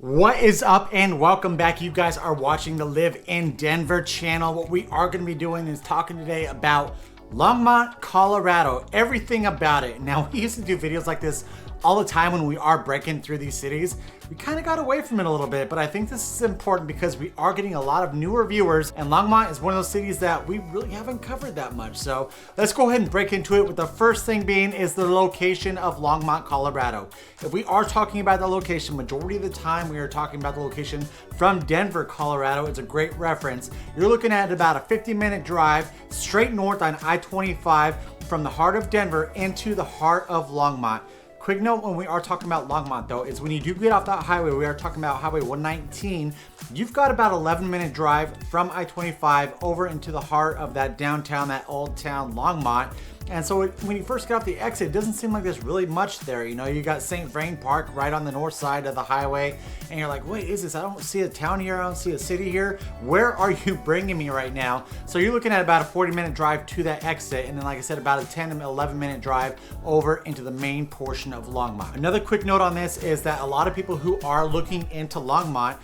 What is up and welcome back. You guys are watching the Live in Denver channel. What we are going to be doing is talking today about Longmont, Colorado, everything about it. Now, we used to do videos like this all the time when we are breaking through these cities. We kind of got away from it a little bit, but I think this is important because we are getting a lot of newer viewers, and Longmont is one of those cities that we really haven't covered that much. So let's go ahead and break into it with the first thing being is the location of Longmont, Colorado. If we are talking about the location, majority of the time we are talking about the location from Denver, Colorado. It's a great reference. You're looking at about a 50-minute drive straight north on I-25 from the heart of Denver into the heart of Longmont. Quick note when we are talking about Longmont though, is when you do get off that highway, we are talking about Highway 119, you've got about 11-minute drive from I-25 over into the heart of that downtown, that old town Longmont. And so when you first get off the exit, it doesn't seem like there's really much there. You know, you got St. Vrain Park right on the north side of the highway, and you're like, wait, is this? I don't see a town here. I don't see a city here. Where are you bringing me right now? So you're looking at about a 40-minute drive to that exit, and then like I said, about a 10 to 11-minute drive over into the main portion of Longmont. Another quick note on this is that a lot of people who are looking into Longmont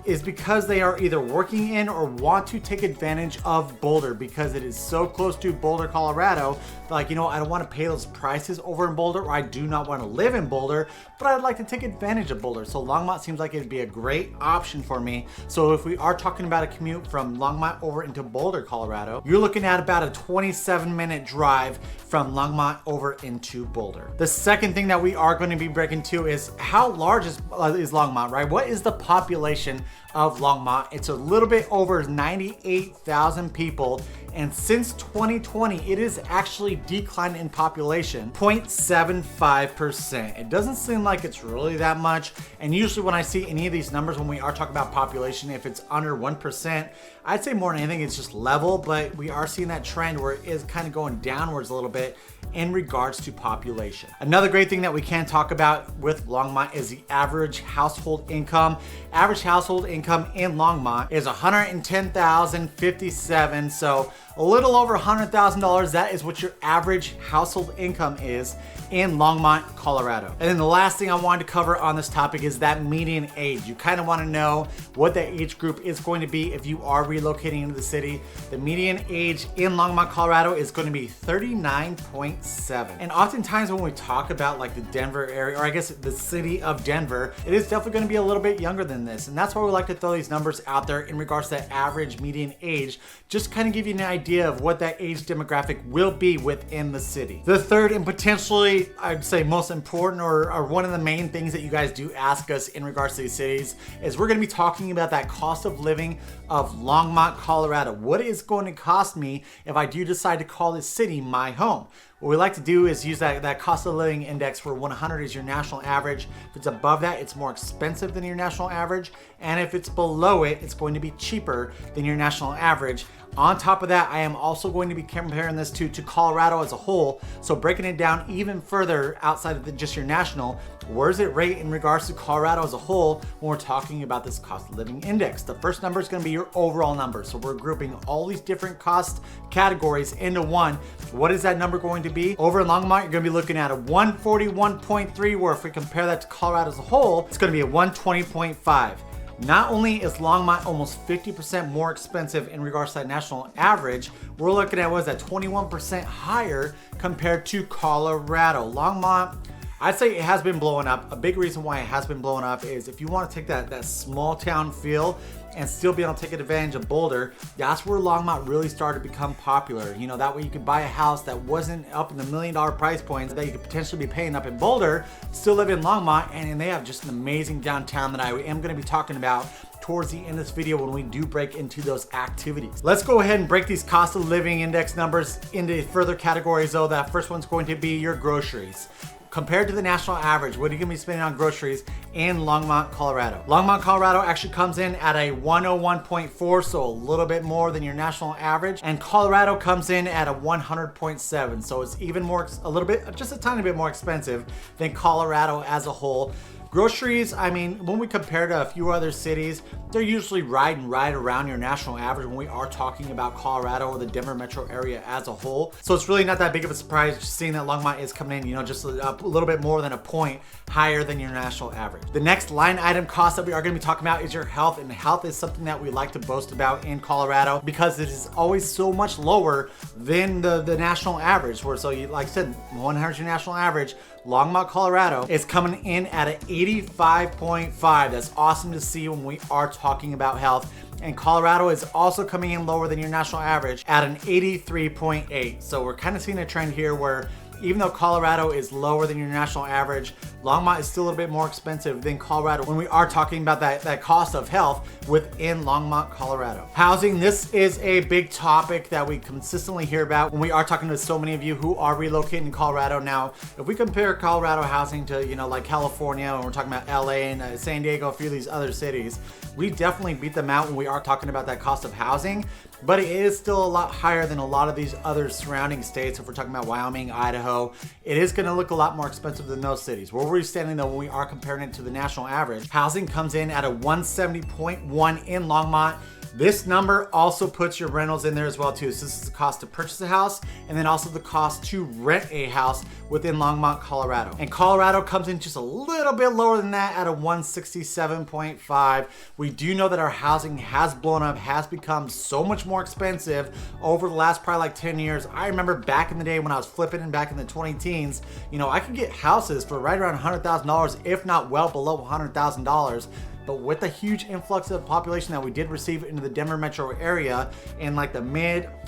is because they are either working in or want to take advantage of Boulder because it is so close to Boulder, Colorado. Like, you know, I don't want to pay those prices over in Boulder, or I do not want to live in Boulder, but I'd like to take advantage of Boulder. So Longmont seems like it'd be a great option for me. So if we are talking about a commute from Longmont over into Boulder, Colorado, you're looking at about a 27-minute drive from Longmont over into Boulder. The second thing that we are going to be breaking to is how large is Longmont, right? What is the population of Longmont? It's a little bit over 98,000 people, and since 2020 it is actually declined in population 0.75%. It doesn't seem like it's really that much, and usually when I see any of these numbers, when we are talking about population, if it's under 1%, I'd say more than anything it's just level, but we are seeing that trend where it is kind of going downwards a little bit in regards to population. Another great thing that we can talk about with Longmont is the average household income. Average household income in Longmont is $110,057, so a little over $100,000. That is what your average household income is in Longmont, Colorado. And then the last thing I wanted to cover on this topic is that median age. You kind of want to know what the age group is going to be if you are relocating into the city. The median age in Longmont, Colorado is going to be 39.7. And oftentimes when we talk about like the Denver area, or I guess the city of Denver, it is definitely going to be a little bit younger than this. And that's why we like to throw these numbers out there in regards to that average median age, just kind of give you an idea of what that age demographic will be within the city. The third and potentially, I'd say most important, or one of the main things that you guys do ask us in regards to these cities, is we're going to be talking about that cost of living of Longmont, Colorado. What is going to cost me if I do decide to call this city my home? What we like to do is use that cost of living index where 100 is your national average. If it's above that, it's more expensive than your national average. And if it's below it, it's going to be cheaper than your national average. On top of that, I am also going to be comparing this to Colorado as a whole. So breaking it down even further outside of just your national, where does it rate in regards to Colorado as a whole when we're talking about this cost of living index? The first number is going to be your overall number. So we're grouping all these different cost categories into one. What is that number going to be? Over in Longmont, you're going to be looking at a 141.3, where if we compare that to Colorado as a whole, it's going to be a 120.5. Not only is Longmont almost 50% more expensive in regards to that national average, we're looking at, what is that, 21% higher compared to Colorado. Longmont, I'd say it has been blowing up. A big reason why it has been blowing up is if you want to take that small town feel and still be able to take advantage of Boulder, that's where Longmont really started to become popular. You know, that way you could buy a house that wasn't up in the $1 million price points that you could potentially be paying up in Boulder, still live in Longmont, and they have just an amazing downtown that I am going to be talking about towards the end of this video when we do break into those activities. Let's go ahead and break these cost of living index numbers into further categories though. That first one's going to be your groceries. Compared to the national average, what are you gonna be spending on groceries in Longmont, Colorado? Longmont, Colorado actually comes in at a 101.4, so a little bit more than your national average. And Colorado comes in at a 100.7, so it's even more, a little bit, just a tiny bit more expensive than Colorado as a whole. Groceries, I mean, when we compare to a few other cities, they're usually right around your national average when we are talking about Colorado or the Denver metro area as a whole. So it's really not that big of a surprise seeing that Longmont is coming in, just a little bit more than a point higher than your national average. The next line item cost that we are going to be talking about is your health, and health is something that we like to boast about in Colorado because it is always so much lower than the national average. Where like I said, 100 your national average. Longmont, Colorado is coming in at an 85.5. That's awesome to see when we are talking about health. And Colorado is also coming in lower than your national average at an 83.8. So we're kind of seeing a trend here where even though Colorado is lower than your national average, Longmont is still a little bit more expensive than Colorado when we are talking about that cost of health within Longmont, Colorado. Housing, this is a big topic that we consistently hear about when we are talking to so many of you who are relocating in Colorado. Now, if we compare Colorado housing to, like California, and we're talking about LA and San Diego, a few of these other cities, we definitely beat them out when we are talking about that cost of housing, but it is still a lot higher than a lot of these other surrounding states. If we're talking about Wyoming, Idaho, it is going to look a lot more expensive than those cities. Where we're standing though when we are comparing it to the national average, housing comes in at a 170.1 in Longmont. This number also puts your rentals in there as well too. So this is the cost to purchase a house and then also the cost to rent a house within Longmont, Colorado. And Colorado comes in just a little bit lower than that at a 167.5. We do know that our housing has blown up, has become so much more expensive over the last probably like 10 years. I remember back in the day when I was flipping and back in the 20 teens, I could get houses for right around $100,000, if not well below $100,000. But with the huge influx of population that we did receive into the Denver metro area in like the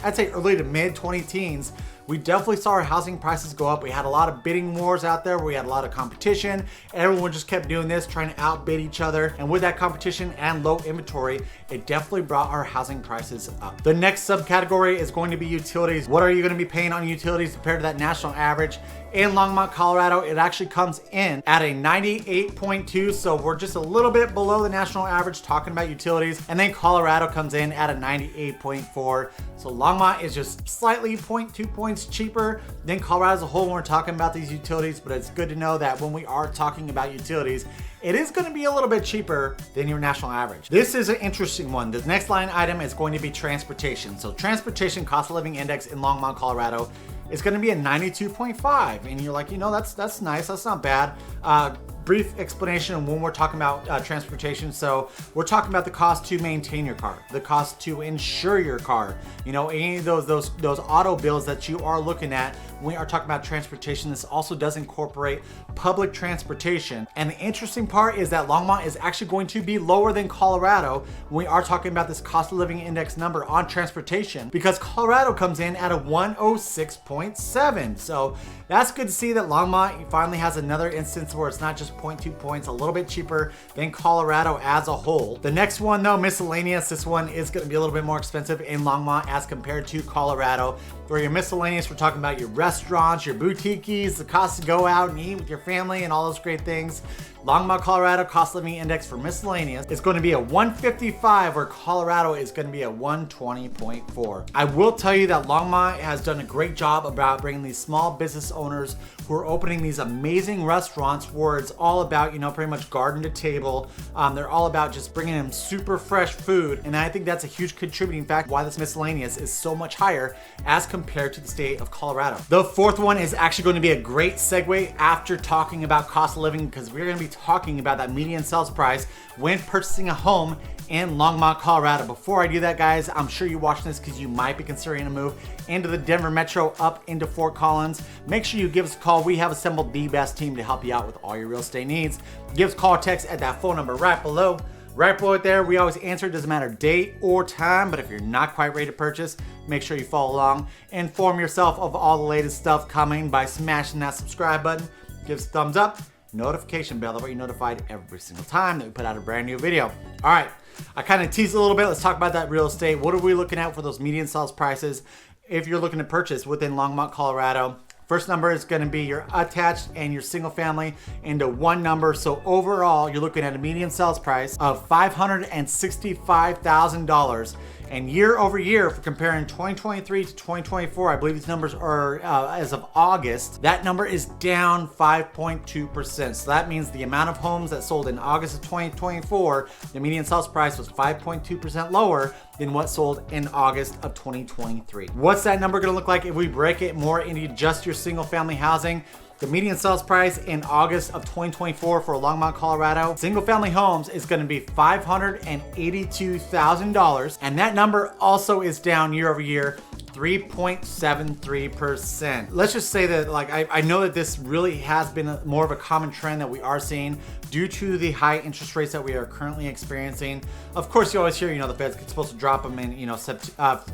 I'd say early to mid 20 teens, we definitely saw our housing prices go up. We had a lot of bidding wars out there. We had a lot of competition. Everyone just kept doing this, trying to outbid each other. And with that competition and low inventory, it definitely brought our housing prices up. The next subcategory is going to be utilities. What are you going to be paying on utilities compared to that national average? In Longmont, Colorado, it actually comes in at a 98.2. So we're just a little bit below the national average talking about utilities. And then Colorado comes in at a 98.4. So Longmont is just slightly 0.2 points cheaper than Colorado as a whole when we're talking about these utilities. But it's good to know that when we are talking about utilities, it is going to be a little bit cheaper than your national average. This is an interesting one. The next line item is going to be transportation. So transportation cost of living index in Longmont, Colorado is going to be a 92.5. And you're like, that's nice. That's not bad. Brief explanation on when we're talking about transportation. So we're talking about the cost to maintain your car, the cost to insure your car, any of those auto bills that you are looking at when we are talking about transportation. This also does incorporate public transportation. And the interesting part is that Longmont is actually going to be lower than Colorado when we are talking about this cost of living index number on transportation, because Colorado comes in at a 106.7. So that's good to see that Longmont finally has another instance where it's not just 0.2 points, a little bit cheaper than Colorado as a whole. The next one though, miscellaneous. This one is going to be a little bit more expensive in Longmont as compared to Colorado. For your miscellaneous, we're talking about your restaurants, your boutiques, the cost to go out and eat with your family and all those great things. Longmont, Colorado cost of living index for miscellaneous is going to be a 155, where Colorado is going to be a 120.4. I will tell you that Longmont has done a great job about bringing these small business owners who are opening these amazing restaurants where it's all about, pretty much garden to table. They're all about just bringing them super fresh food. And I think that's a huge contributing factor why this miscellaneous is so much higher as compared to the state of Colorado. The fourth one is actually going to be a great segue after talking about cost of living, because we're going to be talking about that median sales price when purchasing a home in Longmont, Colorado. Before I do that, guys, I'm sure you're watching this because you might be considering a move into the Denver metro up into Fort Collins. Make sure you give us a call. We have assembled the best team to help you out with all your real estate needs. Give us a call or text at that phone number right below. Right below it there, we always answer. It doesn't matter date or time, but if you're not quite ready to purchase, make sure you follow along. Inform yourself of all the latest stuff coming by smashing that subscribe button. Give us a thumbs up, notification bell, that way you're notified every single time that we put out a brand new video. All right, I kind of teased a little bit. Let's talk about that real estate. What are we looking at for those median sales prices if you're looking to purchase within Longmont, Colorado? First number is going to be your attached and your single family into one number. So overall, you're looking at a median sales price of $565,000 And year over year, for comparing 2023 to 2024, I believe these numbers are as of August, that number is down 5.2%. So that means the amount of homes that sold in August of 2024, the median sales price was 5.2% lower than what sold in August of 2023. What's that number gonna look like if we break it more into just your single family housing? The median sales price in August of 2024 for Longmont, Colorado, single family homes is going to be $582,000. And that number also is down year over year, 3.73%. Let's just say that, like, I know that this really has been more of a common trend that we are seeing due to the high interest rates that we are currently experiencing. Of course, you always hear, the Fed's supposed to drop them in,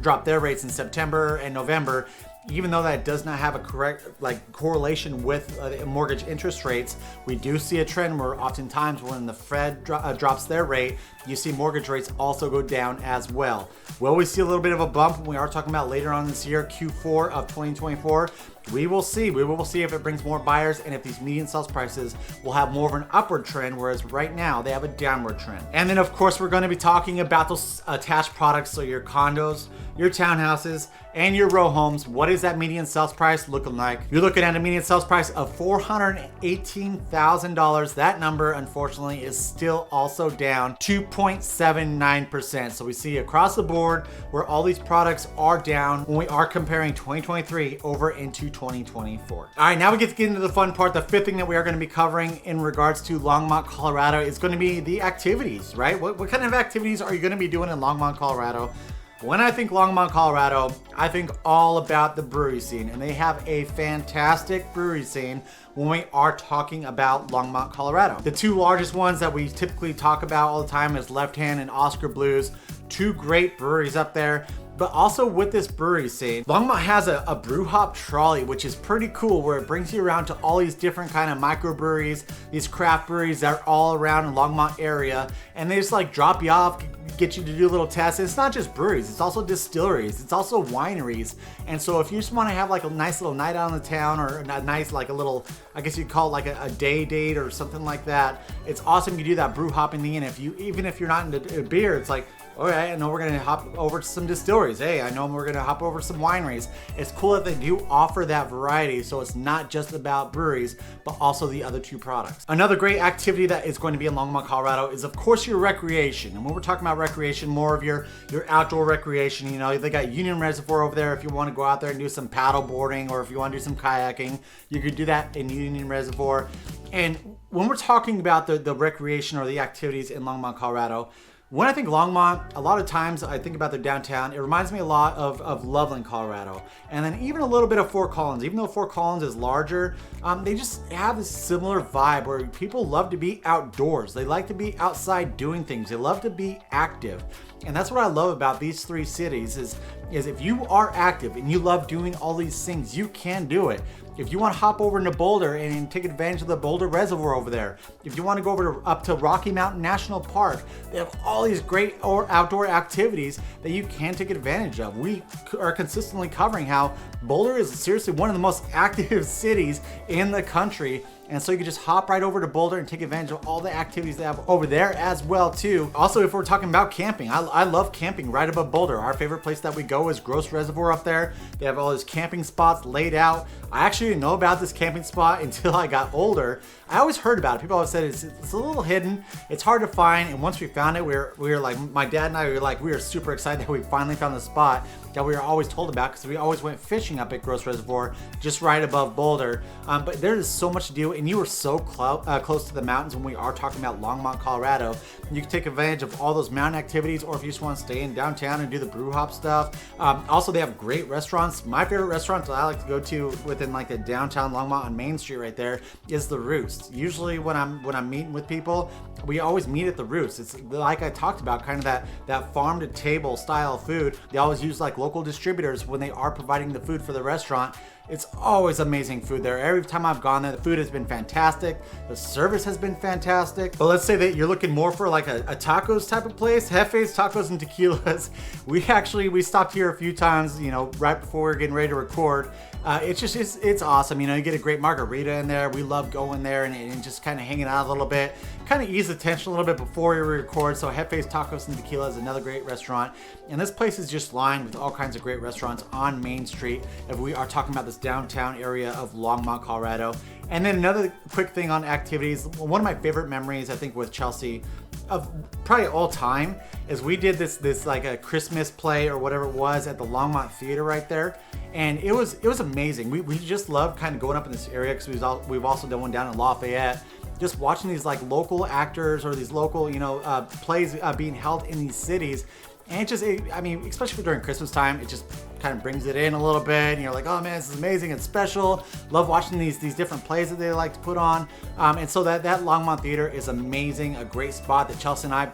drop their rates in September and November. Even though that does not have a correct correlation with mortgage interest rates, we do see a trend where oftentimes when the Fed drops their rate, you see mortgage rates also go down as well. Will we see a little bit of a bump when we are talking about later on this year, Q4 of 2024? We will see. We will see if it brings more buyers and if these median sales prices will have more of an upward trend, whereas right now they have a downward trend. And then of course we're going to be talking about those attached products, so your condos, your townhouses, and your row homes. What is that median sales price looking like? You're looking at a median sales price of $418,000. That number, unfortunately, is still also down 2.79%. So we see across the board where all these products are down when we are comparing 2023 over into 2024. All right, now we get into the fun part. The fifth thing that we are going to be covering in regards to Longmont, Colorado is going to be the activities, right? What kind of activities are you going to be doing in Longmont, Colorado? When I think Longmont, Colorado, I think all about the brewery scene, and they have a fantastic brewery scene when we are talking about Longmont, Colorado. The two largest ones that we typically talk about all the time is Left Hand and Oscar Blues, two great breweries up there. But also with this brewery scene, Longmont has a brew hop trolley, which is pretty cool, where it brings you around to all these different kind of microbreweries, these craft breweries that are all around in Longmont area, and they just drop you off, get you to do a little test. It's not just breweries, it's also distilleries, it's also wineries. And so if you just want to have a nice little night out in the town, or a nice a little, I guess you'd call it a day date or something like that, it's awesome you do that brew hopping in. Even if you're not into beer, it's like, all right, I know we're gonna hop over to some distilleries. Hey, I know we're gonna hop over to some wineries. It's cool that they do offer that variety, so it's not just about breweries, but also the other two products. Another great activity that is going to be in Longmont, Colorado is, of course, your recreation. And when we're talking about recreation, more of your outdoor recreation, they got Union Reservoir over there. If you want to go out there and do some paddle boarding, or if you want to do some kayaking, you could do that in Union Reservoir. And when we're talking about the recreation or the activities in Longmont, Colorado, when I think Longmont, a lot of times I think about the downtown. It reminds me a lot of Loveland, Colorado. And then even a little bit of Fort Collins. Even though Fort Collins is larger, they just have this similar vibe where people love to be outdoors. They like to be outside doing things. They love to be active. And that's what I love about these three cities is if you are active and you love doing all these things, you can do it. If you want to hop over into Boulder and take advantage of the Boulder Reservoir over there, if you want to go up to Rocky Mountain National Park, they have all these great outdoor activities that you can take advantage of. We are consistently covering how Boulder is seriously one of the most active cities in the country. And so you can just hop right over to Boulder and take advantage of all the activities they have over there as well too. Also, if we're talking about camping, I love camping right above Boulder. Our favorite place that we go is Gross Reservoir up there. They have all these camping spots laid out. I actually didn't know about this camping spot until I got older. I always heard about it. People always said it's a little hidden. It's hard to find. And once we found it, we were like, my dad and I we were super excited that we finally found the spot that we were always told about, because we always went fishing up at Gross Reservoir just right above Boulder. But there is so much to do, and you are so close to the mountains when we are talking about Longmont, Colorado. You can take advantage of all those mountain activities, or if you just want to stay in downtown and do the brew hop stuff. Also, they have great restaurants. My favorite restaurant that I like to go to within the downtown Longmont on Main Street right there is the Roost. Usually when I'm meeting with people, we always meet at the Roost. It's like I talked about, kind of that farm to table style food. They always use local distributors when they are providing the food for the restaurant. It's always amazing food there. Every time I've gone there, the food has been fantastic. The service has been fantastic. But let's say that you're looking more for like a tacos type of place, Jefe's Tacos and Tequilas. We stopped here a few times, you know, right before we were getting ready to record. It's awesome. You know, you get a great margarita in there. We love going there and just kind of hanging out a little bit, kind of ease the tension a little bit before we record. So Jefe's Tacos and Tequila is another great restaurant. And this place is just lined with all kinds of great restaurants on Main Street. If we are talking about this downtown area of Longmont, Colorado. And then another quick thing on activities. One of my favorite memories, I think, with Chelsea of probably all time is we did this like a Christmas play or whatever it was at the Longmont Theater right there. And it was amazing. We just love kind of going up in this area because we've also done one down in Lafayette. Just watching these like local actors or these local, you know, plays being held in these cities. And I mean, especially during Christmas time, it just kind of brings it in a little bit. And you're like, oh man, this is amazing. It's special. Love watching these different plays that they like to put on. And so that Longmont Theater is amazing. A great spot that Chelsea and I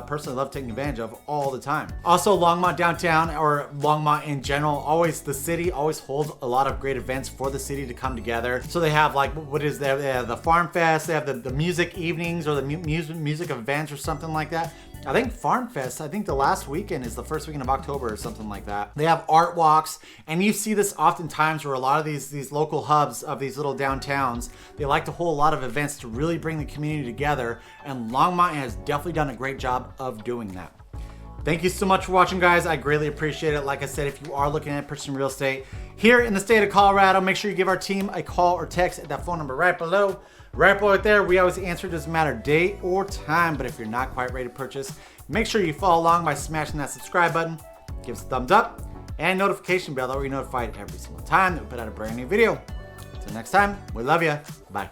personally love taking advantage of all the time. Also, Longmont downtown, or Longmont in general, the city always holds a lot of great events for the city to come together. So they have like, they have the Farm Fest, they have the music evenings or the music events or something like that. I think Farm Fest, I think the last weekend is the first weekend of October or something like that. They have art walks, and you see this oftentimes where a lot of these local hubs of these little downtowns, they like to hold a lot of events to really bring the community together, and Longmont has definitely done a great job of doing that. Thank you so much for watching, guys. I greatly appreciate it. Like I said, if you are looking at purchasing real estate here in the state of Colorado, make sure you give our team a call or text at that phone number right below. Right there, we always answer. It doesn't matter date or time, but if you're not quite ready to purchase, make sure you follow along by smashing that subscribe button, give us a thumbs up, and notification bell that way you're notified every single time that we put out a brand new video. Until next time, we love you. Bye.